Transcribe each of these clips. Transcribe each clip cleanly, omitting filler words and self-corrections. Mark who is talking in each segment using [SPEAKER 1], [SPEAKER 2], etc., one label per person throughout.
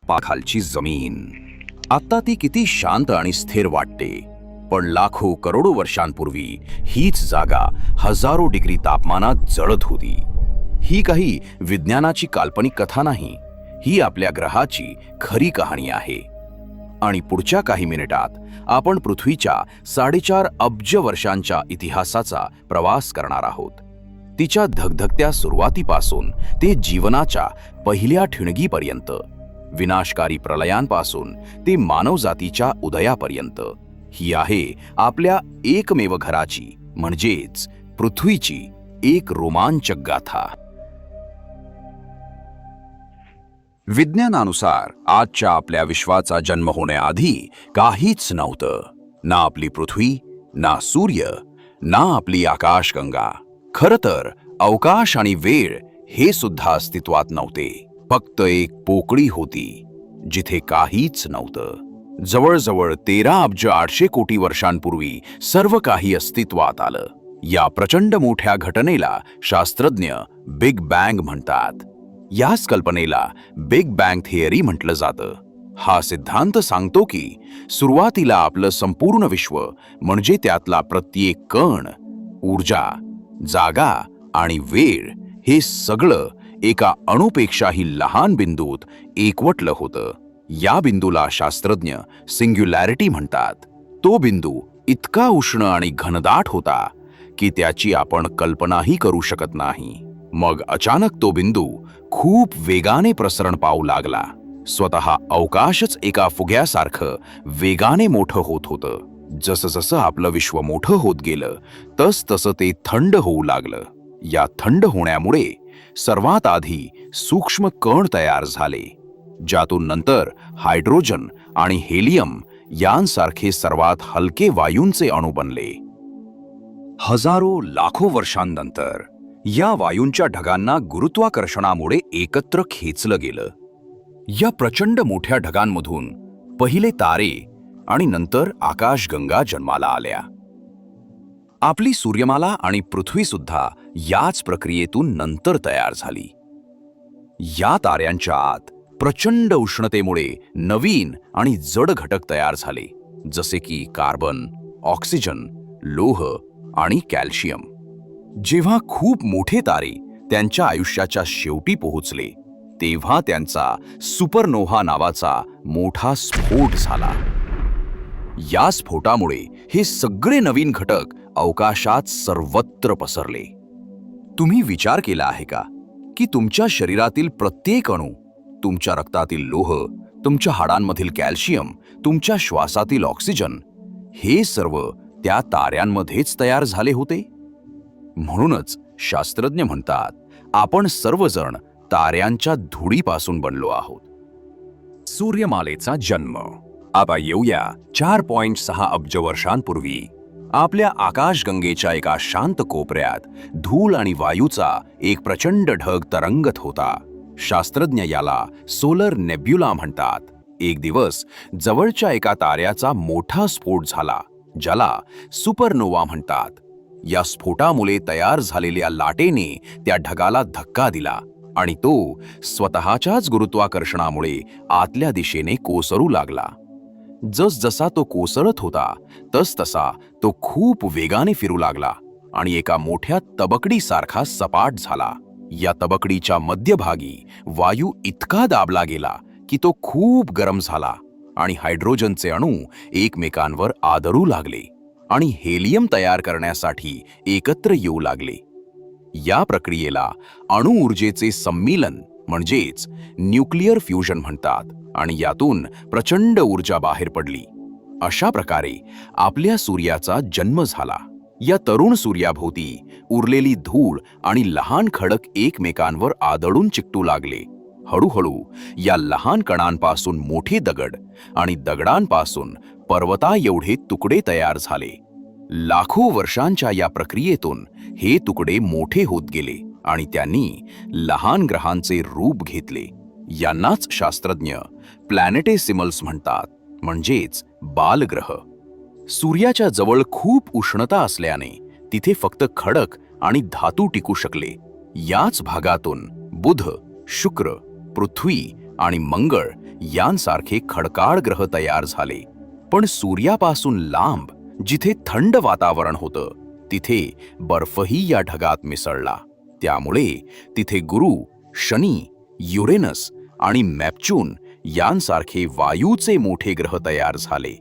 [SPEAKER 1] पाखालची जमीन आता ती किती शांत आणि स्थिर वाटते, पण लाखो करोडो वर्षांपूर्वी हीच जागा हजारो डिग्री तापमानात जळत होती. ही काही विज्ञानाची काल्पनिक कथा नाही, ही आपल्या ग्रहाची खरी कहाणी आहे. आणि पुढच्या काही मिनिटात आपण पृथ्वीच्या 4.5 अब्ज वर्षांच्या इतिहासाचा प्रवास करणार आहोत. तिच्या धगधगत्या सुरुवातीपासून ते जीवनाच्या पहिल्या ठिणगीपर्यंत, विनाशकारी प्रलयांपासून ते मानवजातीच्या उदयापर्यंत. ही आहे आपल्या एकमेव घराची म्हणजेच पृथ्वीची एक रोमांचक गाथा. विज्ञानानुसार आजच्या आपल्या विश्वाचा जन्म होण्याआधी काहीच नव्हतं. ना आपली पृथ्वी, ना सूर्य, ना आपली आकाशगंगा. खरं तर अवकाश आणि वेळ हे सुद्धा अस्तित्वात नव्हते. फक्त एक पोकळी होती जिथे काहीच नव्हतं. जवळजवळ 13 अब्ज 800 कोटी वर्षांपूर्वी सर्व काही अस्तित्वात आलं. या प्रचंड मोठ्या घटनेला शास्त्रज्ञ बिग बँग म्हणतात. याच कल्पनेला बिग बँग थिअरी म्हटलं जातं. हा सिद्धांत सांगतो की सुरुवातीला आपलं संपूर्ण विश्व म्हणजे त्यातला प्रत्येक कण, ऊर्जा, जागा आणि वेळ हे सगळं एका अणुपेक्षाही लहान बिंदूत एकवटलं होतं. या बिंदूला शास्त्रज्ञ सिंग्युलॅरिटी म्हणतात. तो बिंदू इतका उष्ण आणि घनदाट होता की त्याची आपण कल्पनाही करू शकत नाही. मग अचानक तो बिंदू खूप वेगाने प्रसरण पावू लागला. स्वतः अवकाशच एका फुग्यासारखं वेगाने मोठं होत होतं. जसं जसं आपलं विश्व मोठं होत गेलं तसं ते थंड होऊ लागलं. या थंड होण्यामुळे सर्वात आधी सूक्ष्म कण तयार झाले, ज्यातून नंतर हायड्रोजन आणि हेलियम यांसारखे सर्वात हलके वायूंचे अणू बनले. हजारो लाखो वर्षांनंतर या वायूंच्या ढगांना गुरुत्वाकर्षणामुळे एकत्र खेचलं गेलं. या प्रचंड मोठ्या ढगांमधून पहिले तारे आणि नंतर आकाशगंगा जन्माला आल्या. आपली सूर्यमाला आणि पृथ्वी सुद्धा याच प्रक्रियेतून नंतर तयार झाली. या ताऱ्यांच्या आत प्रचंड उष्णतेमुळे नवीन आणि जड घटक तयार झाले, जसे की कार्बन, ऑक्सिजन, लोह आणि कॅल्शियम. जेव्हा खूप मोठे तारे त्यांच्या आयुष्याच्या शेवटी पोहोचले तेव्हा त्यांचा सुपरनोव्हा नावाचा मोठा स्फोट झाला. या स्फोटामुळे हे सगळे नवीन घटक अवकाशात सर्वत्र पसरले. तुम्ही विचार केला आहे का की तुमच्या शरीरातील प्रत्येक अणू, तुमच्या रक्तातील लोह, तुमच्या हाडांमधील कॅल्शियम, तुमच्या श्वासातील ऑक्सिजन हे सर्व त्या ताऱ्यांमध्येच तयार झाले होते? म्हणूनच शास्त्रज्ञ म्हणतात, आपण सर्वजण ताऱ्यांच्या धुळीपासून बनलो आहोत. सूर्यमालेचा जन्म. आता येऊया 4.6 अब्ज वर्षांपूर्वी. आपल्या आकाशगंगेच्या एका शांत कोपऱ्यात धूळ आणि वायूचा एक प्रचंड ढग तरंगत होता. शास्त्रज्ञ याला सोलर नेब्युला म्हणतात. एक दिवस जवळच्या एका ताऱ्याचा मोठा स्फोट झाला, ज्याला सुपरनोव्हा म्हणतात. या स्फोटामुळे तयार झालेल्या लाटेने त्या ढगाला धक्का दिला आणि तो स्वतःच्याच गुरुत्वाकर्षणामुळे आतल्या दिशेने कोसळू लागला. जसजसा तो कोसळत होता तसतसा तो खूप वेगाने फिरू लागला आणि एका मोठ्या तबकडीसारखा सपाट झाला. या तबकडीच्या मध्यभागी वायू इतका दाबला गेला की तो खूप गरम झाला आणि हायड्रोजनचे अणू एकमेकांवर आदळू लागले आणि हेलियम तयार करण्यासाठी एकत्र येऊ लागले. या प्रक्रियेला अणु ऊर्जेचे सम्मीलन म्हणजेच न्यूक्लिअर फ्युजन म्हणतात आणि यातून प्रचंड ऊर्जा बाहेर पडली. अशा प्रकारे आपल्या सूर्याचा जन्म झाला. या तरुण सूर्याभोवती उरलेली धूळ आणि लहान खडक एकमेकांवर आदळून चिकटू लागले. हळूहळू या लहान कणांपासून मोठे दगड आणि दगडांपासून पर्वता एवढे तुकडे तयार झाले. लाखो वर्षांच्या या प्रक्रियेतून हे तुकडे मोठे होत गेले आणि त्यांनी लहान ग्रहांचे रूप घेतले. यांनाच शास्त्रज्ञ प्लॅनेटेसिमल्स म्हणतात, म्हणजेच बालग्रह. सूर्याच्या जवळ खूप उष्णता असल्याने तिथे फक्त खडक आणि धातू टिकू शकले. याच भागातून बुध, शुक्र, पृथ्वी आणि मंगळ यांसारखे खडकाळ ग्रह तयार झाले. पण सूर्यापासून लांब जिथे थंड वातावरण होतं तिथे बर्फही या ढगात मिसळला. त्यामुळे तिथे गुरु, शनी, युरेनस आणि नेपच्यून यांसारखे वायूचे मोठे ग्रह तयार झाले.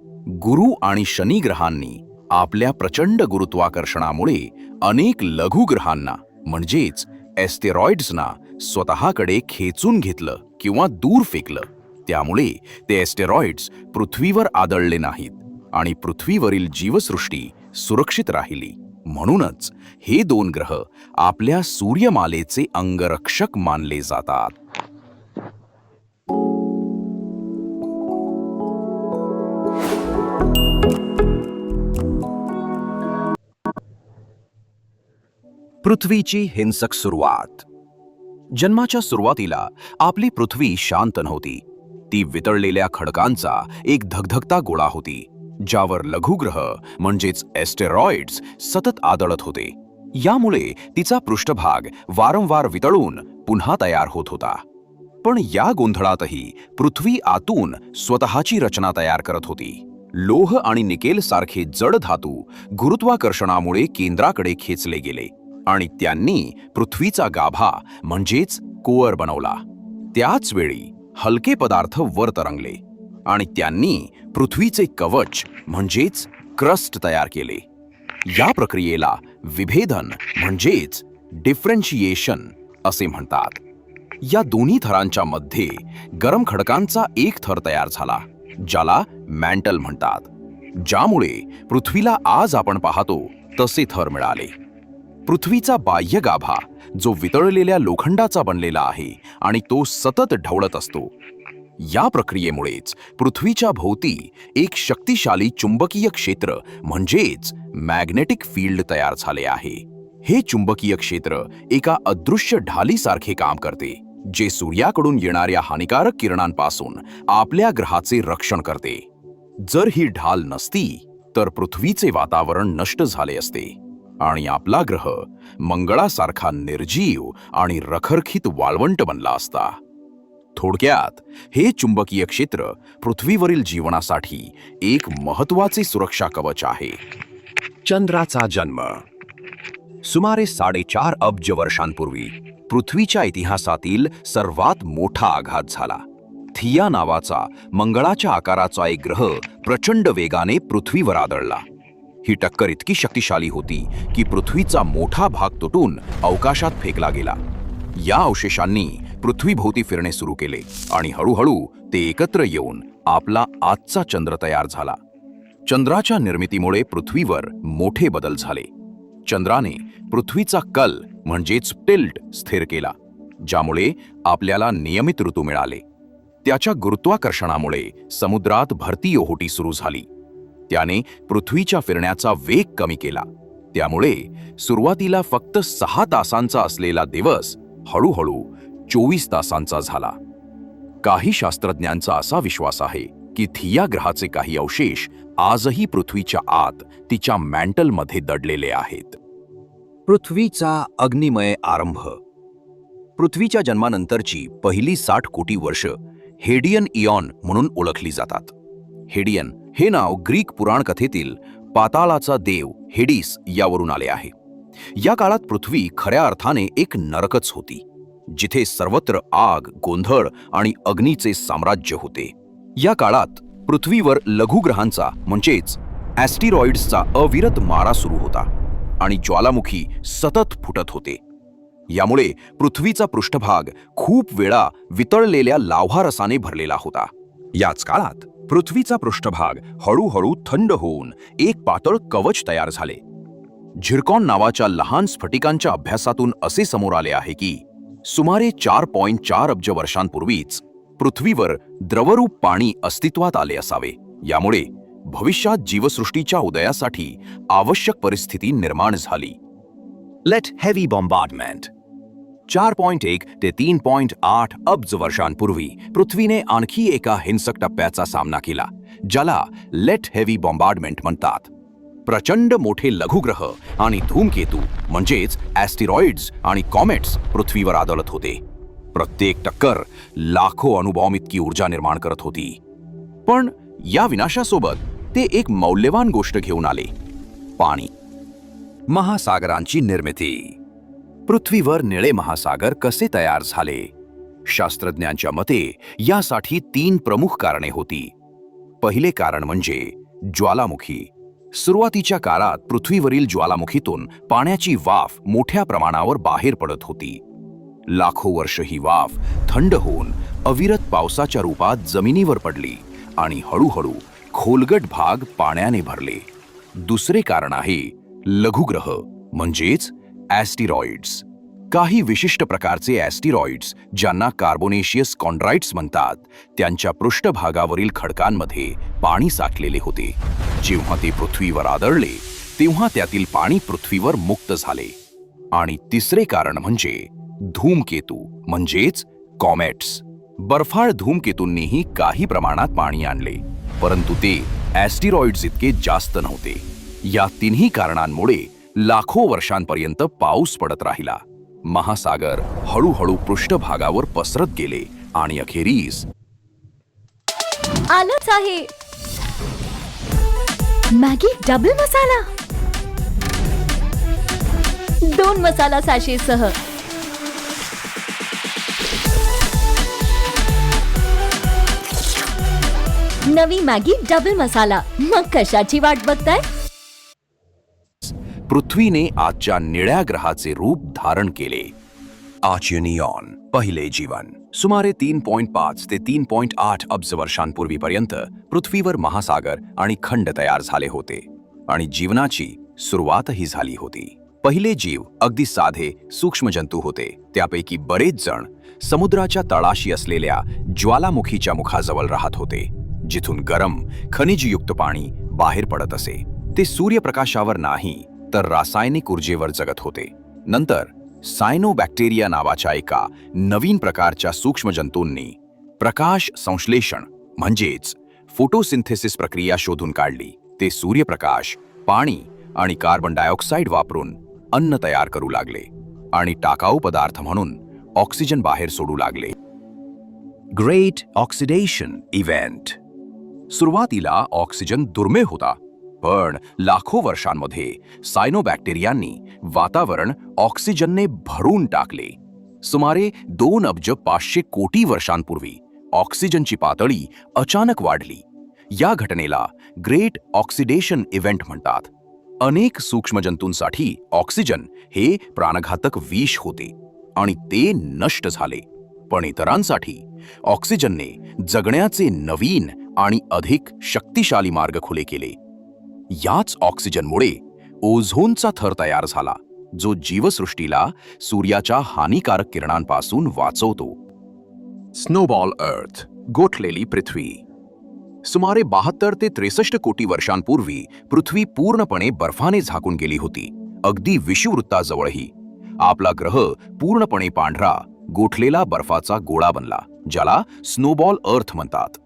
[SPEAKER 1] गुरु आणि शनी ग्रहांनी आपल्या प्रचंड गुरुत्वाकर्षणामुळे अनेक लघुग्रहांना म्हणजेच एस्टेरॉइड्सना स्वतःकडे खेचून घेतलं किंवा दूर फेकलं. त्यामुळे ते एस्टेरॉइड्स पृथ्वीवर आदळले नाहीत आणि पृथ्वीवरील जीवसृष्टी सुरक्षित राहिली. म्हणूनच हे दोन ग्रह आपल्या सूर्यमालेचे अंगरक्षक मानले जातात. पृथ्वीची हिंसक सुरुवात. जन्माच्या सुरुवातीला आपली पृथ्वी शांत नव्हती. ती वितळलेल्या खडकांचा एक धगधगता गोळा होती, ज्यावर लघुग्रह म्हणजेच एस्टेरॉइड्स सतत आदळत होते. यामुळे तिचा पृष्ठभाग वारंवार वितळून पुन्हा तयार होत होता. पण या गोंधळातही पृथ्वी आतून स्वतःची रचना तयार करत होती. लोह आणि निकेल सारखे जड धातू गुरुत्वाकर्षणामुळे केंद्राकडे खेचले गेले आणि त्यांनी पृथ्वीचा गाभा म्हणजेच कोअर बनवला. त्याच वेळी हलके पदार्थ वर तरंगले आणि त्यांनी पृथ्वीचे कवच म्हणजेच क्रस्ट तयार केले. या प्रक्रियेला विभेदन म्हणजेच डिफरेन्शिएशन असे म्हणतात. या दोन्ही थरांच्या मध्ये गरम खडकांचा एक थर तयार झाला, ज्याला मॅन्टल म्हणतात, ज्यामुळे पृथ्वीला आज आपण पाहतो तसे थर मिळाले. पृथ्वीचा बाह्य गाभा जो वितळलेल्या लोखंडाचा बनलेला आहे आणि तो सतत ढवळत असतो. या प्रक्रियेमुळेच पृथ्वीच्या भोवती एक शक्तिशाली चुंबकीय क्षेत्र म्हणजेच मॅग्नेटिक फील्ड तयार झाले आहे. हे चुंबकीय क्षेत्र एका अदृश्य ढालीसारखे काम करते, जे सूर्याकडून येणाऱ्या हानिकारक किरणांपासून आपल्या ग्रहाचे रक्षण करते. जर ही ढाल नसती तर पृथ्वीचे वातावरण नष्ट झाले असते आणि आपला ग्रह मंगळासारखा निर्जीव आणि रखरखीत वाळवंट बनला असता. थोडक्यात हे चुंबकीय क्षेत्र पृथ्वीवरील जीवनासाठी एक महत्त्वाचे सुरक्षा कवच आहे. चंद्राचा जन्म. सुमारे 4.5 अब्ज वर्षांपूर्वी पृथ्वीच्या इतिहासातील सर्वात मोठा आघात झाला. थिया नावाचा मंगळाच्या आकाराचा एक ग्रह प्रचंड वेगाने पृथ्वीवर आदळला. ही टक्कर इतकी शक्तिशाली होती की पृथ्वीचा मोठा भाग तुटून अवकाशात फेकला गेला. या अवशेषांनी पृथ्वीभोवती फिरणे सुरू केले आणि हळूहळू ते एकत्र येऊन आपला आजचा चंद्र तयार झाला. चंद्राच्या निर्मितीमुळे पृथ्वीवर मोठे बदल झाले. चंद्राने पृथ्वीचा कल म्हणजेच टिल्ट स्थिर केला, ज्यामुळे आपल्याला नियमित ऋतू मिळाले. त्याच्या गुरुत्वाकर्षणामुळे समुद्रात भरती ओहोटी सुरू झाली. त्याने पृथ्वीच्या फिरण्याचा वेग कमी केला. त्यामुळे सुरुवातीला फक्त 6 तासांचा असलेला दिवस हळूहळू 24 तासांचा झाला. काही शास्त्रज्ञांचा असा विश्वास आहे की थिया ग्रहाचे काही अवशेष आजही पृथ्वीच्या आत तिच्या मॅन्टलमध्ये दडलेले आहेत. पृथ्वीचा अग्निमय आरंभ. पृथ्वीच्या जन्मानंतरची पहिली 60 कोटी वर्ष हेडियन इयॉन म्हणून ओळखली जातात. हेडियन हे नाव ग्रीक पुराणकथेतील पाताळाचा देव हेडिस यावरून आले आहे. या काळात पृथ्वी खऱ्या अर्थाने एक नरकच होती, जिथे सर्वत्र आग, गोंधळ आणि अग्नीचे साम्राज्य होते. या काळात पृथ्वीवर लघुग्रहांचा म्हणजेच ॲस्टेरॉइड्सचा अविरत मारा सुरू होता आणि ज्वालामुखी सतत फुटत होते. यामुळे पृथ्वीचा पृष्ठभाग खूप वेळा वितळलेल्या लाव्हारसाने भरलेला होता. याच काळात पृथ्वीचा पृष्ठभाग हळूहळू थंड होऊन एक पातळ कवच तयार झाले. झिरकॉन नावाच्या लहान स्फटिकांच्या अभ्यासातून असे समोर आले आहे की सुमारे 4.4 अब्ज वर्षांपूर्वीच पृथ्वीवर द्रवरूप पाणी अस्तित्वात आले असावे. यामुळे भविष्यात जीवसृष्टीच्या उदयासाठी आवश्यक परिस्थिती निर्माण झाली. Late heavy bombardment. 4.1 ते 3.8 अब्ज वर्षांपूर्वी पृथ्वीने आणखी एका हिंसक टप्प्याचा सामना केला, ज्याला लेट हेवी बॉम्बार्डमेंट म्हणतात. प्रचंड मोठे लघुग्रह आणि धूमकेतू म्हणजेच ॲस्टेरॉइड्स आणि कॉमेट्स पृथ्वीवर आदळत होते. प्रत्येक टक्कर लाखो अणुबॉम्ब इतकी ऊर्जा निर्माण करत होती. पण या विनाशासोबत ते एक मौल्यवान गोष्ट घेऊन आले, पाणी. महासागरांची निर्मिती. पृथ्वीवर निळे महासागर कसे तयार झाले? शास्त्रज्ञांच्या मते यासाठी 3 प्रमुख कारणे होती. पहिले कारण म्हणजे ज्वालामुखी. सुरुवातीच्या काळात पृथ्वीवरील ज्वालामुखीतून पाण्याची वाफ मोठ्या प्रमाणावर बाहेर पडत होती. लाखो वर्ष ही वाफ थंड होऊन अविरत पावसाच्या रूपात जमिनीवर पडली आणि हळूहळू खोलगट भाग पाण्याने भरले. दुसरे कारण आहे लघुग्रह म्हणजेच ॲस्टेरॉइड्स. काही विशिष्ट प्रकारचे ॲस्टेरॉइड्स, ज्यांना कार्बोनेशियस कॉन्ड्राइट्स म्हणतात, त्यांच्या पृष्ठभागावरील खडकांमध्ये पाणी साठलेले होते. जेव्हा ते पृथ्वीवर आदळले तेव्हा त्यातील पाणी पृथ्वीवर मुक्त झाले. आणि तिसरे कारण म्हणजे धूमकेतू म्हणजेच कॉमेट्स. बर्फाळ धूमकेतूंनीही काही प्रमाणात पाणी आणले, परंतु ते ॲस्टेरॉइड्स इतके जास्त नव्हते. या तिन्ही कारणांमुळे लाखो वर्षांपर्यंत पाऊस पडत राहिला. महासागर हळूहळू पृष्ठभागावर पसरत गेले आणि अखेरीस
[SPEAKER 2] आलंच आहे मॅगी डबल मसाला. 2 मसाला सॅशेसह. नवी मॅगी डबल मसाला. मग कशाची वाट बघताय?
[SPEAKER 1] पृथ्वीने आजच्या निळ्या ग्रहाचे रूप धारण केले. आर्चियनियॉन, पहिले जीवन. सुमारे 3.5 ते 3.8 अब्ज वर्षांपूर्वीपर्यंत पृथ्वीवर महासागर आणि खंड तयार झाले होते आणि जीवनाची सुरुवातही झाली होती. पहिले जीव अगदी साधे सूक्ष्मजंतू होते. त्यापैकी बरेच जण समुद्राच्या तळाशी असलेल्या ज्वालामुखीच्या मुखाजवळ राहत होते, जिथून गरम खनिजयुक्त पाणी बाहेर पडत असे. ते सूर्यप्रकाशावर नाही तर रासायनिक ऊर्जेवर जगत होते. नंतर सायनोबॅक्टेरिया नावाच्या एका नवीन प्रकारच्या सूक्ष्मजंतूंनी प्रकाश संश्लेषण म्हणजेच फोटोसिंथेसिस प्रक्रिया शोधून काढली. ते सूर्यप्रकाश, पाणी आणि कार्बन डायऑक्साईड वापरून अन्न तयार करू लागले आणि टाकाऊ पदार्थ म्हणून ऑक्सिजन बाहेर सोडू लागले. Great oxidation event. सुरुवातीला ऑक्सिजन दुर्मिळ होता, पण लाखो वर्षांमध्ये सायनोबॅक्टेरियांनी वातावरण ऑक्सिजनने भरून टाकले. सुमारे 2,500 कोटी वर्षांपूर्वी ऑक्सिजनची पातळी अचानक वाढली. या घटनेला ग्रेट ऑक्सिडेशन इव्हेंट म्हणतात. अनेक सूक्ष्मजंतूंसाठी ऑक्सिजन हे प्राणघातक विष होते आणि ते नष्ट झाले. पण इतरांसाठी ऑक्सिजनने जगण्याचे नवीन आणि अधिक शक्तिशाली मार्ग खुले केले. याच ऑक्सिजनमुळे ओझोनचा थर तयार झाला, जो जीवसृष्टीला सूर्याच्या हानिकारक किरणांपासून वाचवतो. स्नोबॉल अर्थ, गोठलेली पृथ्वी. सुमारे 72 ते 63 कोटी वर्षांपूर्वी पृथ्वी पूर्णपणे बर्फाने झाकून गेली होती, अगदी विषुववृत्ताजवळही. आपला ग्रह पूर्णपणे पांढरा गोठलेला बर्फाचा गोळा बनला, ज्याला स्नोबॉल अर्थ म्हणतात.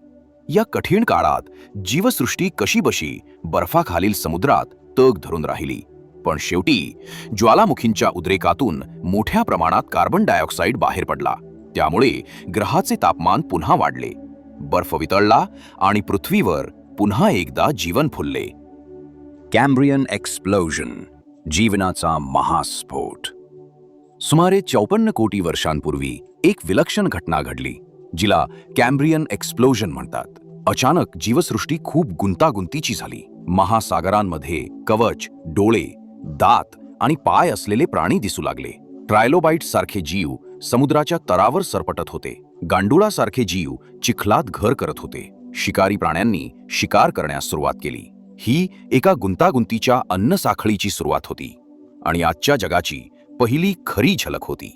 [SPEAKER 1] या कठीण काळात जीवसृष्टी कशीबशी बर्फाखालील समुद्रात तग धरून राहिली. पण शेवटी ज्वालामुखींच्या उद्रेकातून मोठ्या प्रमाणात कार्बन डायऑक्साईड बाहेर पडला. त्यामुळे ग्रहाचे तापमान पुन्हा वाढले, बर्फ वितळला आणि पृथ्वीवर पुन्हा एकदा जीवन फुलले. कॅम्ब्रियन एक्सप्लोजन, जीवनाचा महास्फोट. सुमारे 54 कोटी वर्षांपूर्वी एक विलक्षण घटना घडली, जिला कॅम्ब्रियन एक्सप्लोजन म्हणतात. अचानक जीवसृष्टी खूप गुंतागुंतीची झाली. महासागरांमध्ये कवच, डोळे, दात आणि पाय असलेले प्राणी दिसू लागले. ट्रायलोबाइट्स सारखे जीव समुद्राच्या तरावर सरपटत होते. गांडुळासारखे जीव चिखलात घर करत होते. शिकारी प्राण्यांनी शिकार करण्यास सुरुवात केली. ही एका गुंतागुंतीच्या अन्नसाखळीची सुरुवात होती आणि आजच्या जगाची पहिली खरी झलक होती.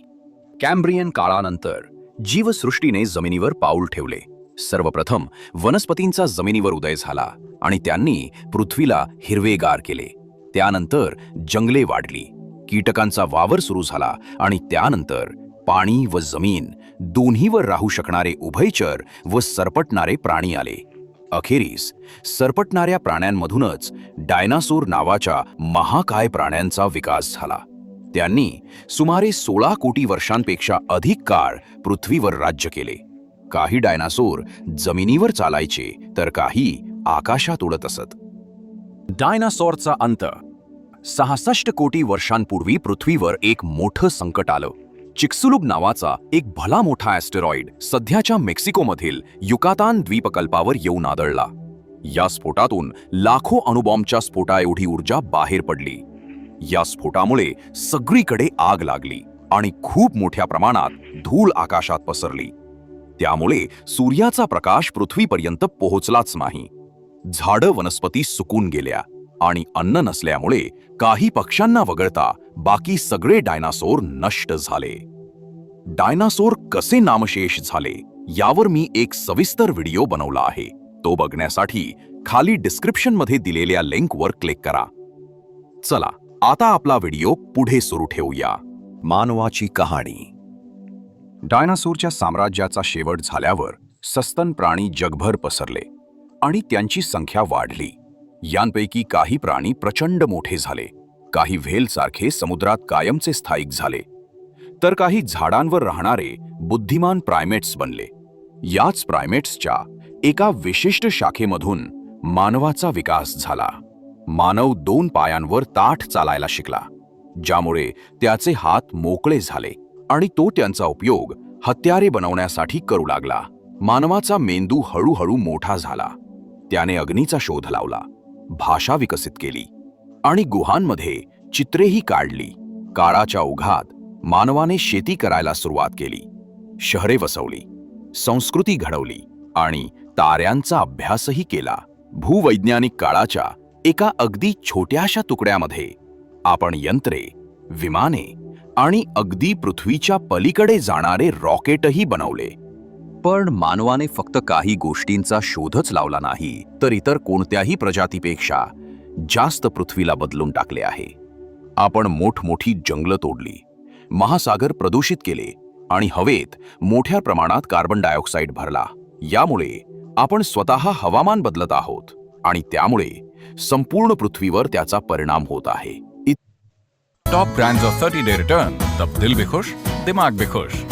[SPEAKER 1] कॅम्ब्रियन काळानंतर जीवसृष्टीने जमिनीवर पाऊल ठेवले. सर्वप्रथम वनस्पतींचा जमिनीवर उदय झाला आणि त्यांनी पृथ्वीला हिरवेगार केले. त्यानंतर जंगले वाढली, कीटकांचा वावर सुरू झाला आणि त्यानंतर पाणी व जमीन दोन्हीवर राहू शकणारे उभयचर व सरपटणारे प्राणी आले. अखेरीस सरपटणाऱ्या प्राण्यांमधूनच डायनासोर नावाच्या महाकाय प्राण्यांचा विकास झाला. त्यांनी सुमारे 16 कोटी वर्षांपेक्षा अधिक काळ पृथ्वीवर राज्य केले. काही डायनासोर जमिनीवर चालायचे तर काही आकाशात उडत असत. डायनासॉरचा अंत. 66 कोटी वर्षांपूर्वी पृथ्वीवर एक मोठं संकट आलं. चिक्सुलुग नावाचा एक भला मोठा ॲस्टेरॉइड सध्याच्या मेक्सिकोमधील युकातान द्वीपकल्पावर येऊन आदळला. या स्फोटातून लाखो अणुबॉम्बच्या स्फोटाएवढी ऊर्जा बाहेर पडली. या स्फोटामुळे सगळीकडे आग लागली आणि खूप मोठ्या प्रमाणात धूळ आकाशात पसरली. त्यामुळे सूर्याचा प्रकाश पृथ्वीपर्यंत पोहोचलाच नाही. झाडं वनस्पती सुकून गेल्या आणि अन्न नसल्यामुळे काही पक्ष्यांना वगळता बाकी सगळे डायनासोर नष्ट झाले. डायनासोर कसे नामशेष झाले यावर मी एक सविस्तर व्हिडिओ बनवला आहे. तो बघण्यासाठी खाली डिस्क्रिप्शनमध्ये दिलेल्या लिंकवर क्लिक करा. चला आता आपला व्हिडिओ पुढे सुरू ठेवूया. मानवाची कहाणी. डायनासोरच्या साम्राज्याचा शेवट झाल्यावर सस्तन प्राणी जगभर पसरले आणि त्यांची संख्या वाढली. यांपैकी काही प्राणी प्रचंड मोठे झाले, काही व्हेलसारखे समुद्रात कायमचे स्थायिक झाले, तर काही झाडांवर राहणारे बुद्धिमान प्रायमेट्स बनले. याच प्रायमेट्सच्या एका विशिष्ट शाखेमधून मानवाचा विकास झाला. मानव 2 पायांवर ताठ चालायला शिकला, ज्यामुळे त्याचे हात मोकळे झाले आणि तो त्यांचा उपयोग हत्यारे बनवण्यासाठी करू लागला. मानवाचा मेंदू हळूहळू मोठा झाला. त्याने अग्नीचा शोध लावला, भाषा विकसित केली आणि गुहांमध्ये चित्रेही काढली. काळाच्या ओघात मानवाने शेती करायला सुरुवात केली, शहरे वसवली, संस्कृती घडवली आणि ताऱ्यांचा अभ्यासही केला. भूवैज्ञानिक काळाच्या एका अगदी छोट्याशा तुकड्यामध्ये आपण यंत्रे, विमाने आणि अगदी पृथ्वीच्या पलीकडे जाणारे रॉकेटही बनवले. पण मानवाने फक्त काही गोष्टींचा शोधच लावला नाही, तर इतर कोणत्याही प्रजातीपेक्षा जास्त पृथ्वीला बदलून टाकले आहे. आपण मोठमोठी जंगलं तोडली, महासागर प्रदूषित केले आणि हवेत मोठ्या प्रमाणात कार्बन डायऑक्साईड भरला. यामुळे आपण स्वतः हवामान बदलत आहोत आणि त्यामुळे संपूर्ण पृथ्वीवर त्याचा परिणाम होत आहे.
[SPEAKER 3] Top brands of 30 day return, तब दिल भी खुश, दिमाग भी खुश.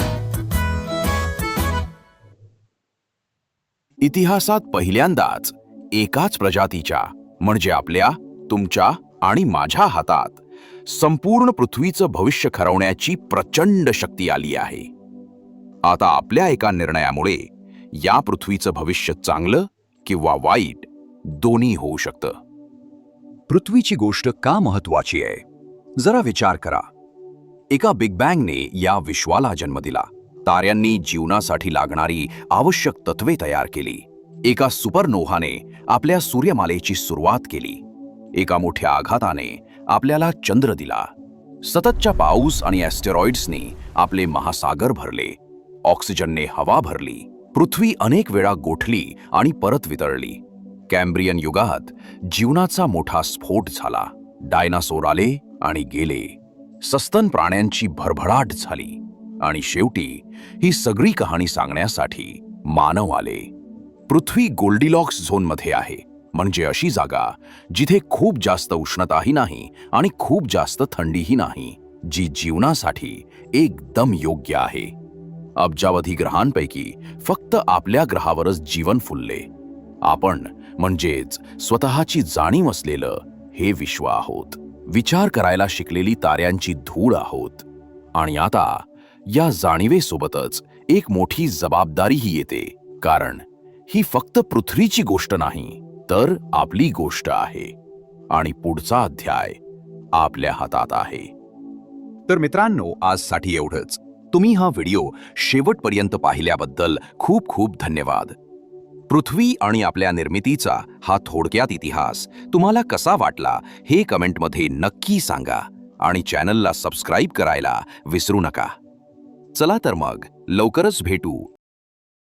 [SPEAKER 1] इतिहासात पहिल्यांदाच एकाच प्रजातीच्या म्हणजे आपल्या, तुमच्या आणि माझ्या हातात संपूर्ण पृथ्वीचं भविष्य ठरवण्याची प्रचंड शक्ती आली आहे. आता आपल्या एका निर्णयामुळे या पृथ्वीचं भविष्य चांगलं किंवा वाईट दोन्ही होऊ शकतं. पृथ्वीची गोष्ट का महत्वाची आहे जरा विचार करा. एका बिग बँगने या विश्वाला जन्म दिला. ताऱ्यांनी जीवनासाठी लागणारी आवश्यक तत्वे तयार केली. एका सुपरनोव्हाने आपल्या सूर्यमालेची सुरुवात केली. एका मोठ्या आघाताने आपल्याला चंद्र दिला. सततच्या पाऊस आणि ॲस्टेरॉइड्सने आपले महासागर भरले. ऑक्सिजनने हवा भरली. पृथ्वी अनेक वेळा गोठली आणि परत वितळली. कॅम्ब्रियन युगात जीवनाचा मोठा स्फोट झाला. डायनासोर आले आणि गेले. सस्तन प्राण्यांची भरभराट झाली आणि शेवटी ही सगळी कहाणी सांगण्यासाठी मानव आले. पृथ्वी गोल्डीलॉक्स झोनमध्ये आहे, म्हणजे अशी जागा जिथे खूप जास्त उष्णताही नाही आणि खूप जास्त थंडीही नाही, जी जीवनासाठी एकदम योग्य आहे. अब्जावधी ग्रहांपैकी फक्त आपल्या ग्रहावरच जीवन फुलले. आपण म्हणजेच स्वतःची जाणीव असलेलं हे विश्व आहोत. विचार करायला शिकलेली ताऱ्यांची धूळ आहोत. आणि आता या जाणीवेसोबतच एक मोठी जबाबदारीही येते, कारण ही फक्त पृथ्वीची गोष्ट नाही, तर आपली गोष्ट आहे आणि पुढचा अध्याय आपल्या हातात आहे. तर मित्रांनो, आजसाठी एवढंच. तुम्ही हा व्हिडिओ शेवटपर्यंत पाहिल्याबद्दल खूप खूप धन्यवाद. पृथ्वी आणि आपल्या निर्मितीचा हा थोडक्यात इतिहास तुम्हाला कसा वाटला हे कमेंटमध्ये नक्की सांगा आणि चॅनलला सबस्क्राईब करायला विसरू नका. चला तर मग लवकरच भेटू